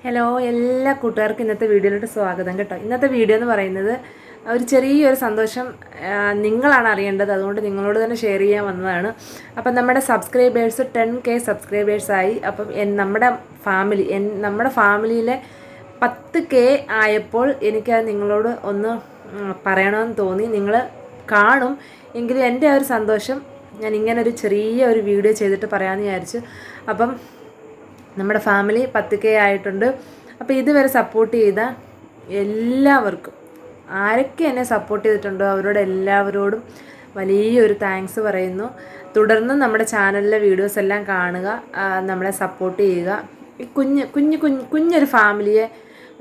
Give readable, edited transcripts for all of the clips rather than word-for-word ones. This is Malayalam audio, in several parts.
ഹലോ എല്ലാ കൂട്ടുകാർക്കും ഇന്നത്തെ വീഡിയോയിലോട്ട് സ്വാഗതം കേട്ടോ. ഇന്നത്തെ വീഡിയോ എന്ന് പറയുന്നത് ഒരു ചെറിയൊരു സന്തോഷം നിങ്ങളാണ് അറിയേണ്ടത്, അതുകൊണ്ട് നിങ്ങളോട് തന്നെ ഷെയർ ചെയ്യാൻ വന്നതാണ്. അപ്പം നമ്മുടെ സബ്സ്ക്രൈബേഴ്സ് 10K സബ്സ്ക്രൈബേഴ്സായി. അപ്പം നമ്മുടെ ഫാമിലിയിലെ 10K ആയപ്പോൾ എനിക്കത് നിങ്ങളോട് ഒന്ന് പറയണമെന്ന് തോന്നി. നിങ്ങൾ കാണും എങ്കിലും എൻ്റെ ആ ഒരു സന്തോഷം ഞാൻ ഇങ്ങനെ ഒരു ചെറിയ ഒരു വീഡിയോ ചെയ്തിട്ട് പറയാമെന്ന് വിചാരിച്ചു. അപ്പം നമ്മുടെ ഫാമിലി 10K ആയിട്ടുണ്ട്. അപ്പോൾ ഇതുവരെ സപ്പോർട്ട് ചെയ്ത എല്ലാവർക്കും, ആരൊക്കെ എന്നെ സപ്പോർട്ട് ചെയ്തിട്ടുണ്ടോ അവരോട് എല്ലാവരോടും വലിയൊരു താങ്ക്സ് പറയുന്നു. തുടർന്ന് നമ്മുടെ ചാനലിലെ വീഡിയോസ് എല്ലാം കാണുക, നമ്മളെ സപ്പോർട്ട് ചെയ്യുക. ഈ കുഞ്ഞൊരു ഫാമിലിയെ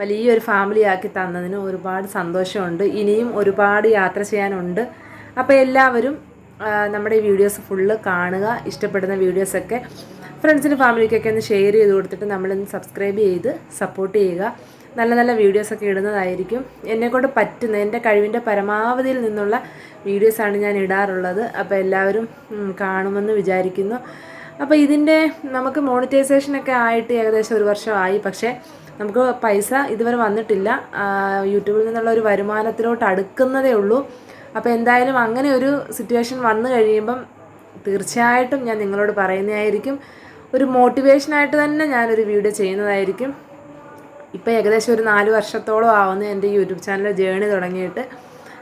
വലിയൊരു ഫാമിലി ആക്കി തന്നതിന് ഒരുപാട് സന്തോഷമുണ്ട്. ഇനിയും ഒരുപാട് യാത്ര ചെയ്യാനുണ്ട്. അപ്പോൾ എല്ലാവരും നമ്മുടെ ഈ വീഡിയോസ് ഫുള്ള് കാണുക. ഇഷ്ടപ്പെടുന്ന വീഡിയോസൊക്കെ ഫ്രണ്ട്സിന് ഫാമിലിക്കൊക്കെ ഒന്ന് ഷെയർ ചെയ്ത് കൊടുത്തിട്ട് നമ്മളൊന്ന് സബ്സ്ക്രൈബ് ചെയ്ത് സപ്പോർട്ട് ചെയ്യുക. നല്ല നല്ല വീഡിയോസൊക്കെ ഇടുന്നതായിരിക്കും. എന്നെക്കൊണ്ട് പറ്റുന്ന എൻ്റെ കഴിവിൻ്റെ പരമാവധിയിൽ നിന്നുള്ള വീഡിയോസാണ് ഞാൻ ഇടാറുള്ളത്. അപ്പോൾ എല്ലാവരും കാണുമെന്ന് വിചാരിക്കുന്നു. അപ്പോൾ ഇതിൻ്റെ നമുക്ക് മോണിറ്റൈസേഷനൊക്കെ ആയിട്ട് ഏകദേശം 1 വർഷമായി. പക്ഷേ നമുക്ക് പൈസ ഇതുവരെ വന്നിട്ടില്ല. യൂട്യൂബിൽ നിന്നുള്ള ഒരു വരുമാനത്തിലോട്ട് അടുക്കുന്നതേ ഉള്ളൂ. അപ്പോൾ എന്തായാലും അങ്ങനെ ഒരു സിറ്റുവേഷൻ വന്നു കഴിയുമ്പം തീർച്ചയായിട്ടും ഞാൻ നിങ്ങളോട് പറയുന്നതായിരിക്കും. ഒരു മോട്ടിവേഷനായിട്ട് തന്നെ ഞാനൊരു വീഡിയോ ചെയ്യുന്നതായിരിക്കും. ഇപ്പം ഏകദേശം ഒരു 4 വർഷത്തോളം ആവുന്നു എൻ്റെ യൂട്യൂബ് ചാനൽ ജേണി തുടങ്ങിയിട്ട്.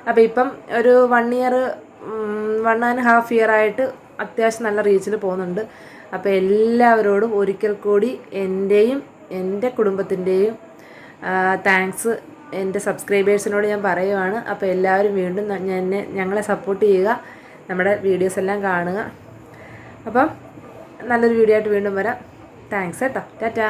അപ്പോൾ ഇപ്പം ഒരു 1.5 ഇയർ ആയിട്ട് അത്യാവശ്യം നല്ല റീച്ചിൽ പോകുന്നുണ്ട്. അപ്പോൾ എല്ലാവരോടും ഒരിക്കൽ കൂടി എൻ്റെയും എൻ്റെ കുടുംബത്തിൻ്റെയും താങ്ക്സ് എൻ്റെ സബ്സ്ക്രൈബേഴ്സിനോട് ഞാൻ പറയുവാണ്. അപ്പോൾ എല്ലാവരും വീണ്ടും ഞങ്ങളെ സപ്പോർട്ട് ചെയ്യുക, നമ്മുടെ വീഡിയോസ് എല്ലാം കാണുക. അപ്പം നല്ലൊരു വീഡിയോ ആയിട്ട് വീണ്ടും വരാം. താങ്ക്സ് കേട്ടോ. ടാറ്റാ.